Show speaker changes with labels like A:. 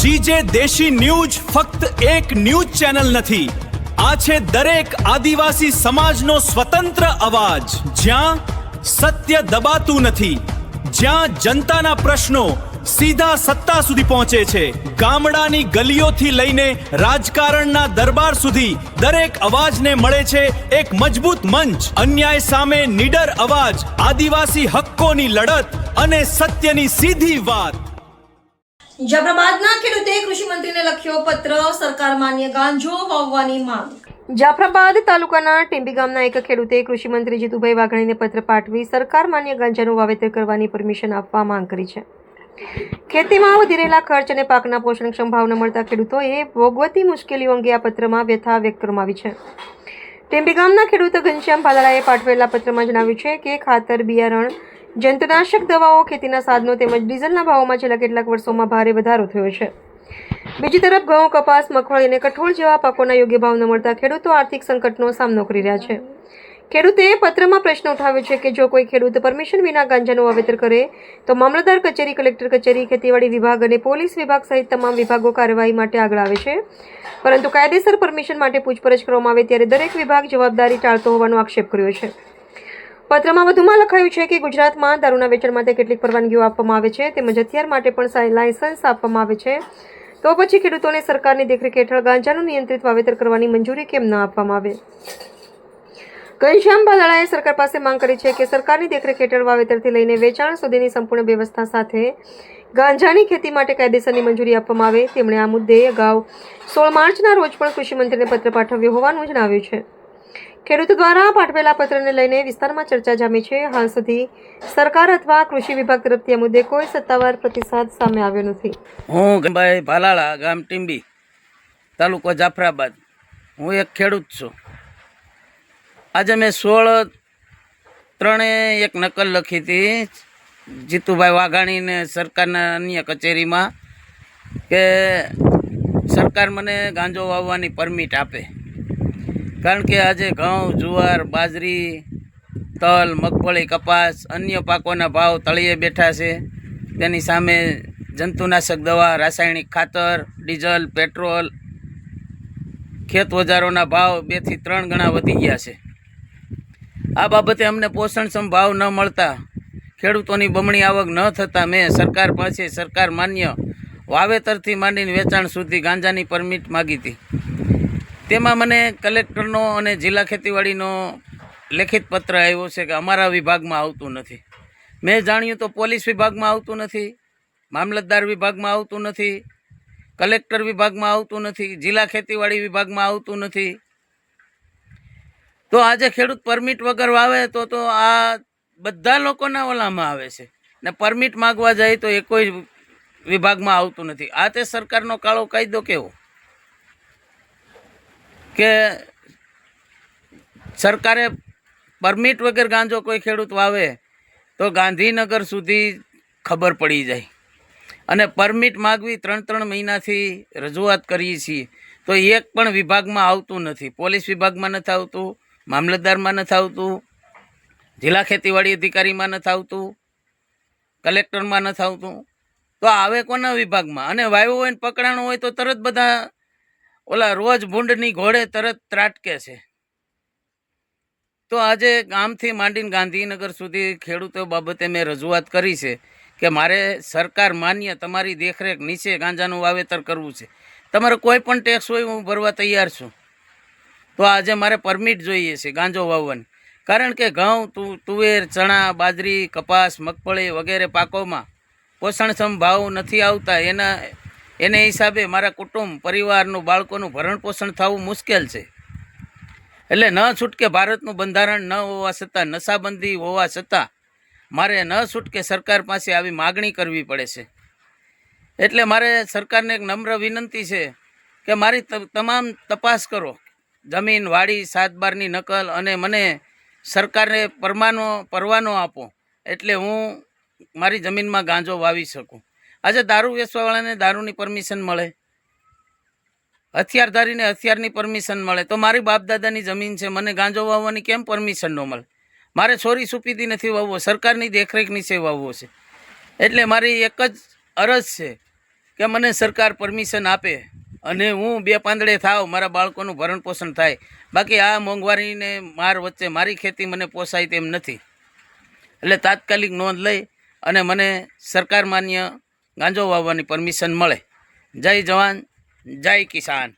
A: GJ દેશી news ફક્ત એક ન્યૂઝ ચેનલ નથી, આ છે દરેક આદિવાસી સમાજનો સ્વતંત્ર અવાજ, જ્યાં સત્ય દબાતું નથી, જ્યાં જનતાના પ્રશ્નો સીધા સત્તા સુધી પહોંચે છે। ગામડાની ગલીઓથી લઈને રાજકારણના દરબાર સુધી દરેક અવાજને મળે છે એક મજબૂત મંચ। અન્યાય સામે નિડર અવાજ, આદિવાસી હક્કોની લડત અને સત્યની સીધી વાત।
B: જાફરાબાદના ખેડૂતે કૃષિ મંત્રીને લખ્યો પત્ર, સરકાર માન્ય ગાંજો વાવવાની માંગ। જાફરાબાદ તાલુકાના ટીંબી ગામના એક ખેડૂતે કૃષિ મંત્રી જીતુભાઈ વાઘાણીને પત્ર પાઠવી સરકાર માન્ય ગાંજાનું વાવેતર કરવાની પરમિશન આપવા માંગ કરી છે। ખેતીમાં વધી રહેલા ખર્ચ અને પાકના પોષણક્ષમ ભાવ ન મળતા ખેડૂતોએ ભોગવતી મુશ્કેલીઓ અંગે આ પત્રમાં વ્યથા વ્યક્ત કરવામાં આવી છે। ટીંબી ગામના ખેડૂત ઘનશ્યામ ભાલાળાએ પાઠવેલા પત્રમાં જણાવ્યું છે કે ખાતર, બિયારણ, જંતુનાશક દવાઓ, ખેતીના સાધનો તેમજ ડીઝલના ભાવોમાં છેલ્લા કેટલાક વર્ષોમાં ભારે વધારો થયો છે। બીજી તરફ ઘઉં, કપાસ, મગફળી અને કઠોળ જેવા પાકોના યોગ્ય ભાવ ન મળતા ખેડૂતો આર્થિક સંકટનો સામનો કરી રહ્યા છે। ખેડૂતે પત્રમાં પ્રશ્ન ઉઠાવ્યો છે કે જો કોઈ ખેડૂત પરમિશન વિના ગાંજાનું વાવેતર કરે તો મામલતદાર કચેરી, કલેક્ટર કચેરી, ખેતીવાડી વિભાગ અને પોલીસ વિભાગ સહિત તમામ વિભાગો કાર્યવાહી માટે આગળ આવે છે, પરંતુ કાયદેસર પરમિશન માટે પૂછપરછ કરવામાં આવે ત્યારે દરેક વિભાગ જવાબદારી ટાળતો હોવાનો આક્ષેપ કર્યો છે। પત્રમાં વધુમાં લખાયું છે કે ગુજરાતમાં દારૂના વેચાણ માટે કેટલીક પરવાનગીઓ આપવામાં આવે છે તેમજ હથિયાર માટે પણ લાયસન્સ આપવામાં આવે છે, તો પછી ખેડૂતોને સરકારની દેખરેખ હેઠળ ગાંજાનું નિયંત્રિત વાવેતર કરવાની મંજૂરી કેમ ન આપવામાં આવે। ઘનશ્યામ ભાલાળાએ સરકાર પાસે માંગ કરી છે કે સરકારની દેખરેખ હેઠળ વાવેતરથી લઈને વેચાણ સુધીની સંપૂર્ણ વ્યવસ્થા સાથે ગાંજાની ખેતી માટે કાયદેસરની મંજૂરી આપવામાં આવે। તેમણે આ મુદ્દે અગાઉ 16 માર્ચના રોજ પણ કૃષિ મંત્રીને પત્ર પાઠવ્યો હોવાનું જણાવ્યું છે। ખેડૂતો દ્વારા પાઠવેલા પત્રને લઈને વિસ્તારમાં ચર્ચા જામી છે। હાલ સુધી સરકાર અથવા કૃષિ વિભાગ તરફથી આ મુદ્દે કોઈ સત્તાવાર પ્રતિસાદ સામે આવ્યો નથી।
C: હું ગંભાઈ ભાલાળા, ગામ ટીંબી, તાલુકો જાફરાબાદ। હું એક ખેડૂત છું। આજે મેં 16/3 એક નકલ લખી હતી જીતુભાઈ વાઘાણીને સરકારના અન્ય કચેરીમાં કે સરકાર મને ગાંજો વાવવાની પરમિટ આપે, કારણ કે આજે ઘઉં, જુવાર, બાજરી, તલ, મગફળી, કપાસ, અન્ય પાકોના ભાવ તળિયે બેઠા છે। તેની સામે જંતુનાશક દવા, રાસાયણિક ખાતર, ડીઝલ, પેટ્રોલ, ખેત ઓજારોના ભાવ 2 થી 3 ગણા વધી ગયા છે। આ બાબતે અમને પોષણક્ષમ ભાવ ન મળતા, ખેડૂતોની બમણી આવક ન થતાં મેં સરકાર પાસે સરકાર માન્ય વાવેતરથી માંડીને વેચાણ સુધી ગાંજાની પરમિટ માગી હતી। તેમાં મને કલેક્ટરનો અને જિલ્લા ખેતીવાડીનો લેખિત પત્ર આવ્યો છે કે અમારા વિભાગમાં આવતું નથી। મેં જાણ્યું તો પોલીસ વિભાગમાં આવતું નથી, મામલતદાર વિભાગમાં આવતું નથી, કલેક્ટર વિભાગમાં આવતું નથી, જિલ્લા ખેતીવાડી વિભાગમાં આવતું નથી। તો આજે ખેડૂત પરમિટ વગર વાવે તો આ બધા લોકોના ઓલામાં આવે છે ને પરમિટ માગવા જાય તો એ કોઈ વિભાગમાં આવતું નથી। આ તે સરકારનો કાળો કાયદો કેવો કે સરકારે પરમિટ વગર ગાંજો કોઈ ખેડૂત વાવે તો ગાંધીનગર સુધી ખબર પડી જાય, અને પરમિટ માગવી 3 મહિનાથી રજૂઆત કરીએ છીએ તો એક પણ વિભાગમાં આવતું નથી। પોલીસ વિભાગમાં નથી આવતું, મામલતદારમાં નથી આવતું, જિલ્લા ખેતીવાડી અધિકારીમાં નથી આવતું, કલેક્ટરમાં નથી આવતું, તો આવે કોના વિભાગમાં? અને વાવ્યો હોય ને પકડાણો હોય તો તરત બધા ઓલા રોજ ભૂંડની ઘોડે તરત ત્રાટકે છે। તો આજે ગામથી માંડીને ગાંધીનગર સુધી ખેડૂતો બાબતે મેં રજૂઆત કરી છે કે મારે સરકાર માન્ય તમારી દેખરેખ નીચે ગાંજાનું વાવેતર કરવું છે। તમારો કોઈ પણ ટેક્સ હોય હું ભરવા તૈયાર છું, તો આજે મારે પરમિટ જોઈએ છે ગાંજો વાવવાની, કારણ કે ઘઉં, તુવેર, ચણા, બાજરી, કપાસ, મગફળી વગેરે પાકોમાં પોષણક્ષમ ભાવ નથી આવતા। એને હિસાબે મારા કુટુંબ, પરિવારનું, બાળકોનું ભરણ પોષણ થવું મુશ્કેલ છે। એટલે ન છૂટકે ભારતનું બંધારણ ન હોવા છતાં, નશાબંધી હોવા છતાં મારે ન છૂટકે સરકાર પાસે આવી માગણી કરવી પડે છે। એટલે મારે સરકારને એક નમ્ર વિનંતી છે કે મારી તમામ તપાસ કરો, જમીન, વાડી, 7/12ની નકલ, અને મને સરકારને પરવાનો આપો એટલે હું મારી જમીનમાં ગાંજો વાવી શકું। આજે દારૂ વેચવાવાળાને દારૂની પરમિશન મળે, હથિયારધારીને હથિયારની પરમિશન મળે, તો મારી બાપ દાદાની જમીન છે, મને ગાંજો વાવવાની કેમ પરમિશન ન મળે? મારે છોરી સુપીતી નથી વાવવો, સરકારની દેખરેખ નીચે વાવવો છે। એટલે મારી એક જ અરજ છે કે મને સરકાર પરમિશન આપે અને હું બે પાંદડે થાવ, મારા બાળકોનું ભરણ પોષણ થાય. બાકી આ મોંઘવારીને માર વચ્ચે મારી ખેતી મને પોસાય તેમ નથી. એટલે તાત્કાલિક નોંધ લઈ અને મને સરકાર માન્ય ગાંજો વાવવાની પરમિશન મળે. જય જવાન, જય કિસાન.